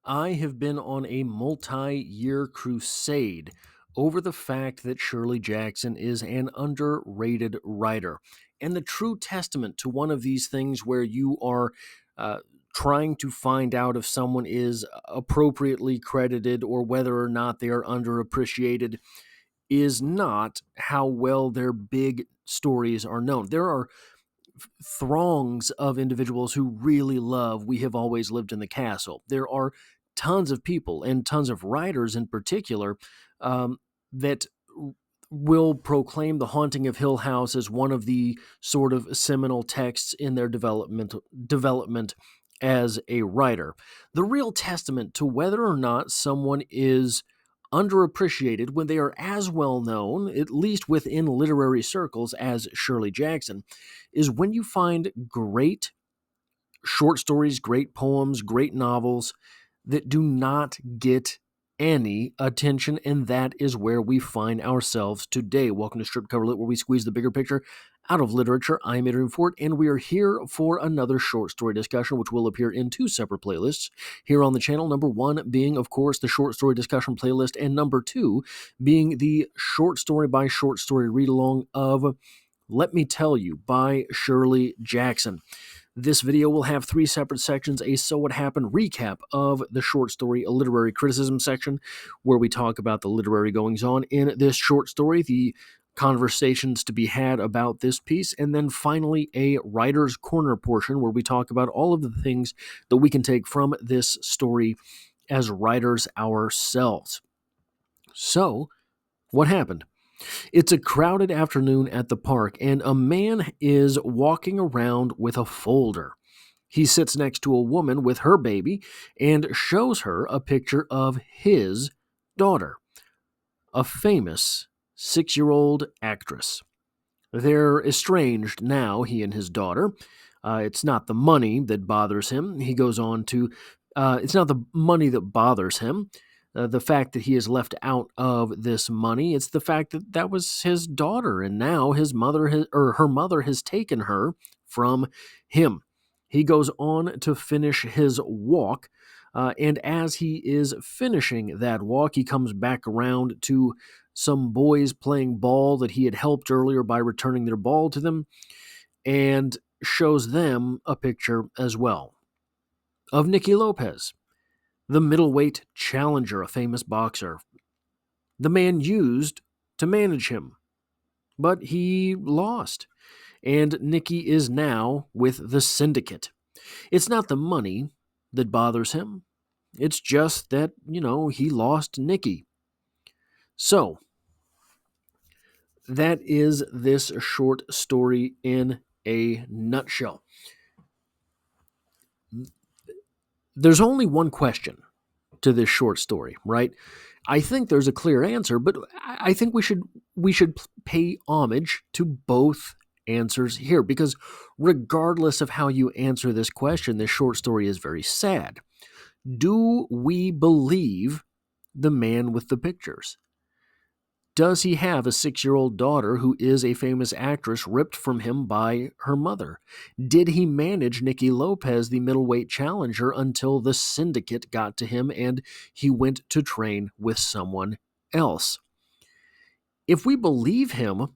I have been on a multi-year crusade over the fact that Shirley Jackson is an underrated writer. And the true testament to one of these things where you are uh, trying to find out if someone is appropriately credited or whether or not they are underappreciated is not how well their big stories are known. There are throngs of individuals who really love We Have Always Lived in the Castle. There are tons of people and tons of writers in particular that will proclaim The Haunting of Hill House as one of the sort of seminal texts in their development as a writer. The real testament to whether or not someone is underappreciated when they are as well known, at least within literary circles, as Shirley Jackson, is when you find great short stories, great poems, great novels that do not get any attention, and that is where we find ourselves today. Welcome to Strip Cover Lit, where we squeeze the bigger picture out of literature. I'm Adrian Fort, and we are here for another short story discussion, which will appear in two separate playlists here on the channel. Number one being, of course, the short story discussion playlist, and number two being the short story by short story read along of Let Me Tell You by Shirley Jackson. This video will have three separate sections: a So What Happened recap of the short story, a literary criticism section where we talk about the literary goings-on in this short story, the conversations to be had about this piece, and then finally a writer's corner portion where we talk about all of the things that we can take from this story as writers ourselves. So, what happened? It's a crowded afternoon at the park, and a man is walking around with a folder. He sits next to a woman with her baby and shows her a picture of his daughter, a famous 6-year-old actress. They're estranged now, he and his daughter. It's not the money that bothers him. He goes on to, it's not the money that bothers him. The fact that he is left out of this money, it's the fact that that was his daughter, and now his mother or her mother has taken her from him. He goes on to finish his walk, and as he is finishing that walk, he comes back around to some boys playing ball that he had helped earlier by returning their ball to them, and shows them a picture as well of Nicky Lopez, the middleweight challenger, a famous boxer. The man used to manage him, but he lost, and Nicky is now with the syndicate. It's not the money that bothers him. It's just that, he lost Nicky. So, that is this short story in a nutshell. There's only one question to this short story, right? I think there's a clear answer, but I think we should pay homage to both answers here, because regardless of how you answer this question, this short story is very sad. Do we believe the man with the pictures? Does he have a 6-year-old daughter who is a famous actress ripped from him by her mother? Did he manage Nicky Lopez, the middleweight challenger, until the syndicate got to him and he went to train with someone else? If we believe him,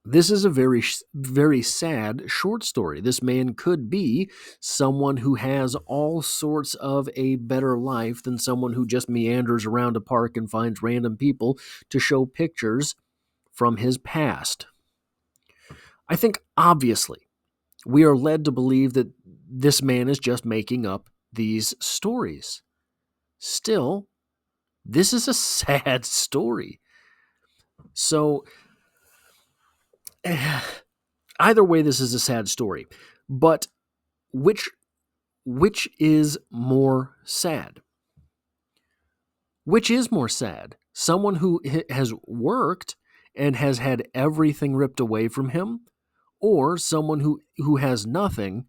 this is a very, very sad short story. This man could be someone who has all sorts of a better life than someone who just meanders around a park and finds random people to show pictures from his past. I think, obviously, we are led to believe that this man is just making up these stories. Still, this is a sad story. So, either way, this is a sad story. But which is more sad? Which is more sad? Someone who has worked and has had everything ripped away from him, or someone who has nothing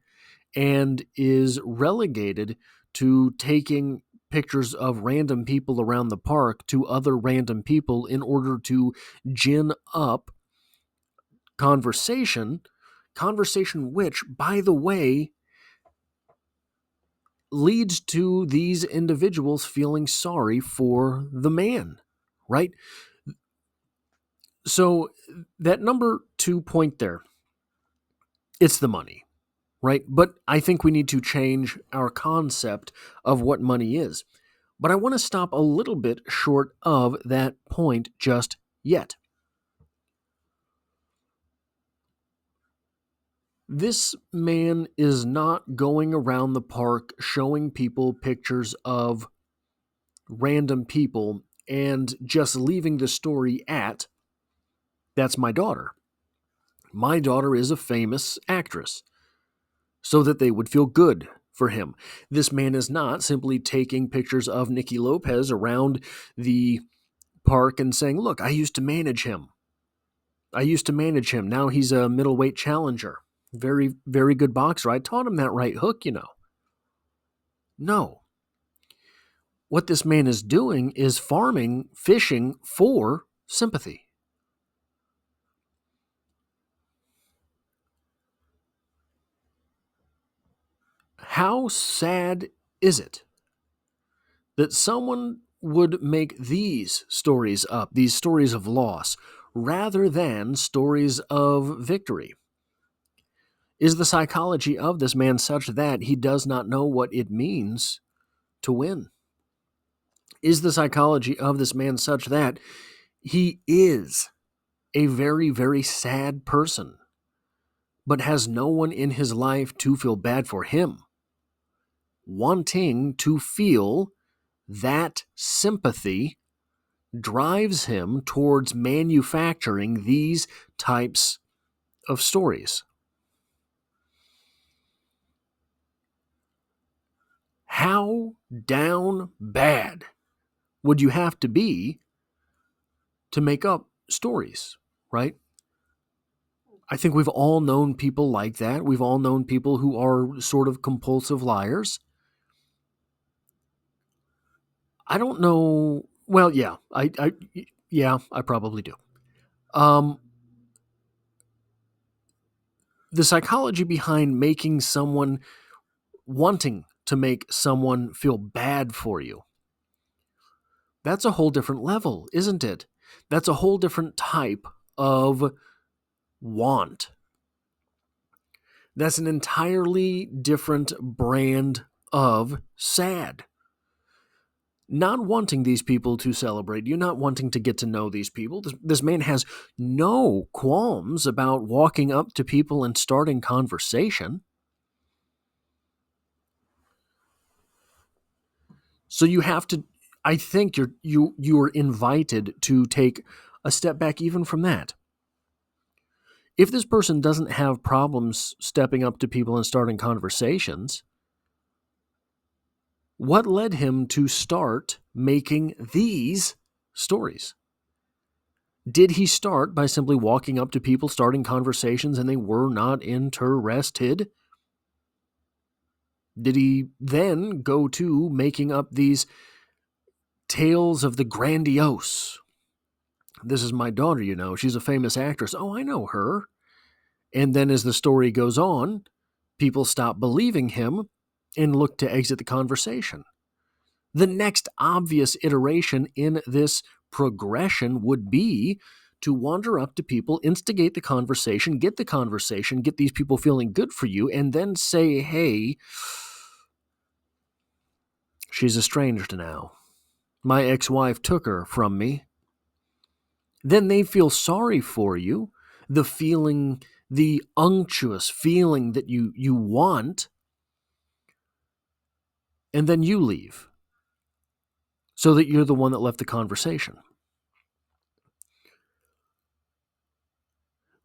and is relegated to taking pictures of random people around the park to other random people in order to gin up conversation which, by the way, leads to these individuals feeling sorry for the man, right? So that number 2 point there, it's the money, right? But I think we need to change our concept of what money is. But I want to stop a little bit short of that point just yet. This man is not going around the park showing people pictures of random people and just leaving the story at, that's my daughter. My daughter is a famous actress, so that they would feel good for him. This man is not simply taking pictures of Nicky Lopez around the park and saying, look, I used to manage him. Now he's a middleweight challenger. Very, very good boxer. I taught him that right hook, No. What this man is doing is farming, fishing for sympathy. How sad is it that someone would make these stories up, these stories of loss, rather than stories of victory? Is the psychology of this man such that he does not know what it means to win? Is the psychology of this man such that he is a very, very sad person, but has no one in his life to feel bad for him, wanting to feel that sympathy drives him towards manufacturing these types of stories? How down bad would you have to be to make up stories, right? I think we've all known people like that. We've all known people who are sort of compulsive liars. I don't know. Well, yeah, I probably do. Um, the psychology behind making someone wanting to make someone feel bad for you, that's a whole different level, isn't it? That's a whole different type of want. That's an entirely different brand of sad. Not wanting these people to celebrate you, not wanting to get to know these people. This man has no qualms about walking up to people and starting conversation. So you have to, I think you're invited to take a step back even from that. If this person doesn't have problems stepping up to people and starting conversations, what led him to start making these stories? Did he start by simply walking up to people, starting conversations, and they were not interested? Did he then go to making up these tales of the grandiose? This is my daughter, she's a famous actress. Oh, I know her. And then as the story goes on, people stop believing him and look to exit the conversation. The next obvious iteration in this progression would be to wander up to people, instigate the conversation, get these people feeling good for you, and then say, hey, she's estranged now. My ex-wife took her from me. Then they feel sorry for you. The unctuous feeling that you want, and then you leave so that you're the one that left the conversation.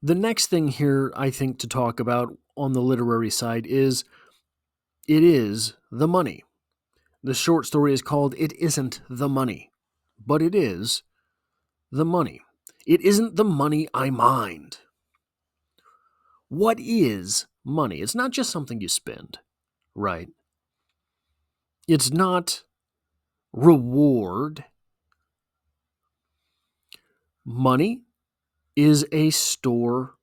The next thing here, I think, to talk about on the literary side is it is the money. The short story is called It Isn't the Money, but it is the money. It isn't the money I mind. What is money? It's not just something you spend, right? It's not reward. Money is a store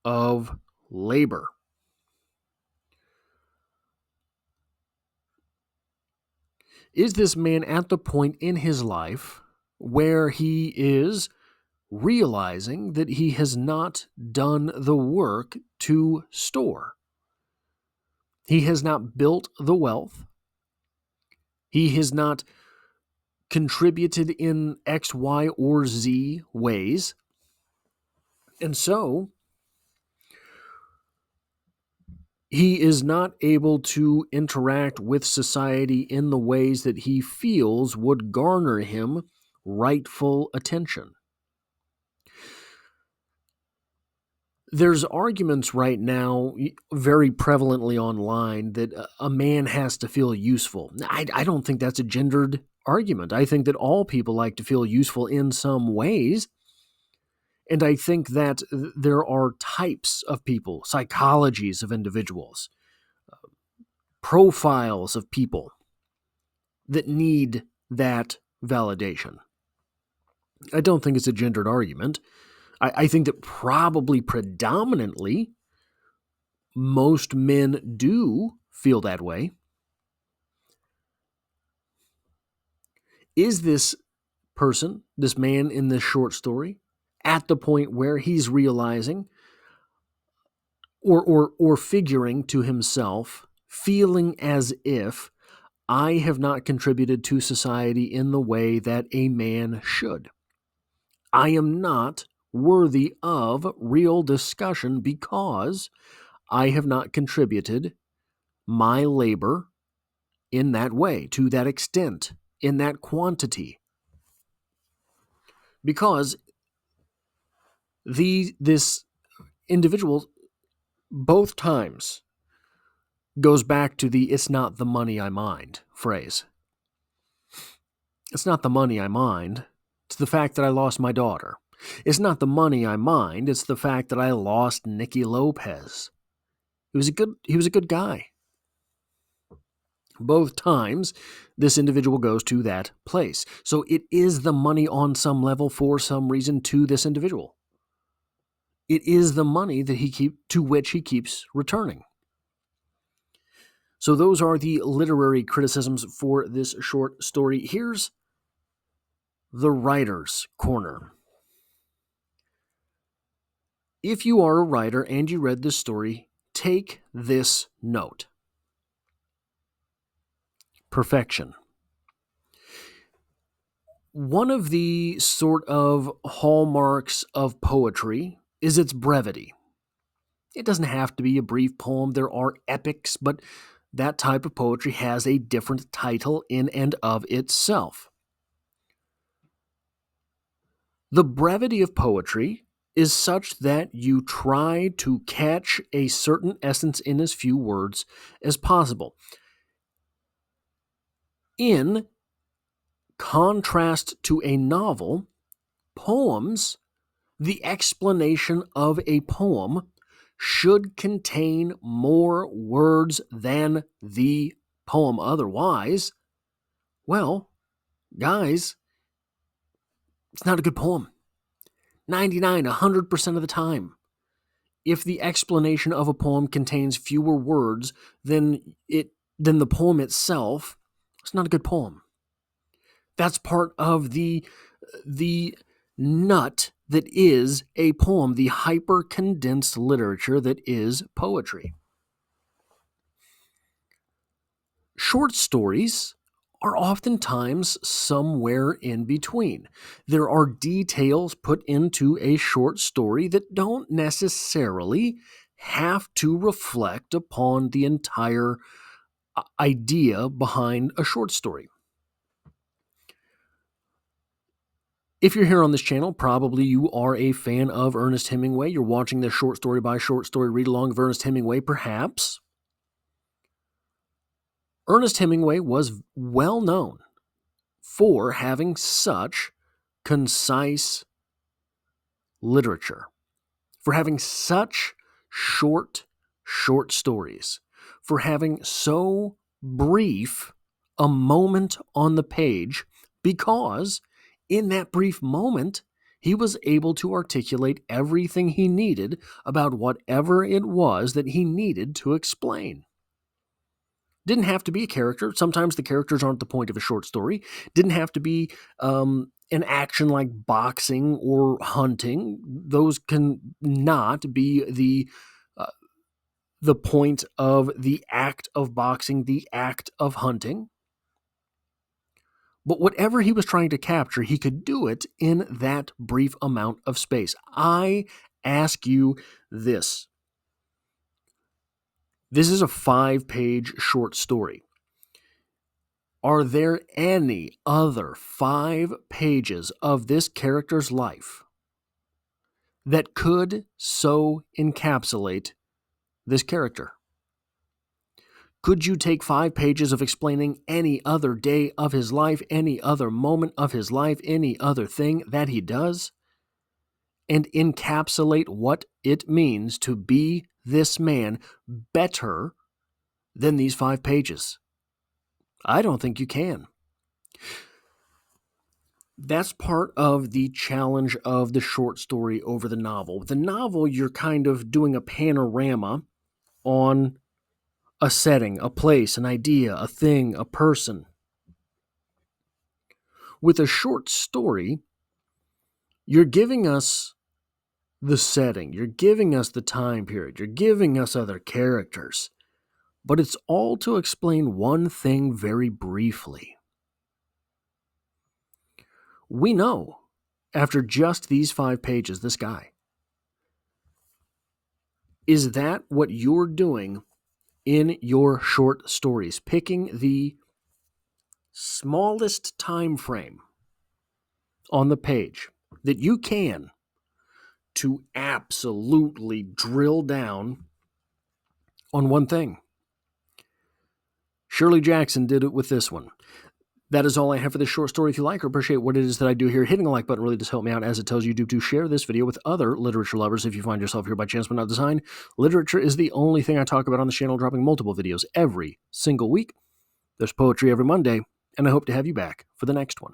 of labor. Is this man at the point in his life where he is realizing that he has not done the work to store? He has not built the wealth. He has not contributed in X, Y, or Z ways. And so he is not able to interact with society in the ways that he feels would garner him rightful attention. There's arguments right now very prevalently online that a man has to feel useful. I don't think that's a gendered argument. I think that all people like to feel useful in some ways. And I think that there are types of people, psychologies of individuals, profiles of people that need that validation. I don't think it's a gendered argument. I think that probably predominantly most men do feel that way. Is this person, this man in this short story, at the point where he's realizing or figuring to himself, feeling as if I have not contributed to society in the way that a man should? I am not worthy of real discussion because I have not contributed my labor in that way, to that extent, in that quantity. Because this individual both times goes back to the "it's not the money I mind" phrase. It's not the money I mind. It's the fact that I lost my daughter. It's not the money I mind. It's the fact that I lost Nicky Lopez. He was a good guy. Both times, this individual goes to that place. So it is the money on some level for some reason to this individual. It is the money that to which he keeps returning. So those are the literary criticisms for this short story. Here's the writer's corner. If you are a writer and you read this story, take this note. Perfection. One of the sort of hallmarks of poetry is its brevity. It doesn't have to be a brief poem. There are epics, but that type of poetry has a different title in and of itself. The brevity of poetry is such that you try to catch a certain essence in as few words as possible. In contrast to a novel, poems, the explanation of a poem should contain more words than the poem. Otherwise, well, guys, it's not a good poem. 100% of the time. If the explanation of a poem contains fewer words than the poem itself, it's not a good poem. That's part of the nut that is a poem, the hyper-condensed literature that is poetry. Short stories are oftentimes somewhere in between. There are details put into a short story that don't necessarily have to reflect upon the entire idea behind a short story. If you're here on this channel, probably you are a fan of Ernest Hemingway. You're watching this short story by short story read-along of Ernest Hemingway, perhaps. Ernest Hemingway was well known for having such concise literature, for having such short stories, for having so brief a moment on the page, because in that brief moment, he was able to articulate everything he needed about whatever it was that he needed to explain. Didn't have to be a character. Sometimes the characters aren't the point of a short story. Didn't have to be an action like boxing or hunting. Those can not be the point of the act of boxing, the act of hunting. But whatever he was trying to capture, he could do it in that brief amount of space. I ask you this. This is a 5-page short story. Are there any other 5 pages of this character's life that could so encapsulate this character? Could you take 5 pages of explaining any other day of his life, any other moment of his life, any other thing that he does, and encapsulate what it means to be this man better than these 5 pages? I don't think you can. That's part of the challenge of the short story over the novel. With the novel, you're kind of doing a panorama on a setting, a place, an idea, a thing, a person. With a short story, you're giving us the setting, you're giving us the time period, you're giving us other characters, but it's all to explain one thing very briefly. We know, after just these 5 pages, this guy. Is that what you're doing in your short stories? Picking the smallest time frame on the page that you can to absolutely drill down on one thing. Shirley Jackson did it with this one. That is all I have for this short story. If you like or appreciate what it is that I do here, hitting the like button really does help me out, as it tells YouTube to share this video with other literature lovers. If you find yourself here by chance but not design, literature is the only thing I talk about on the channel, dropping multiple videos every single week. There's poetry every Monday, and I hope to have you back for the next one.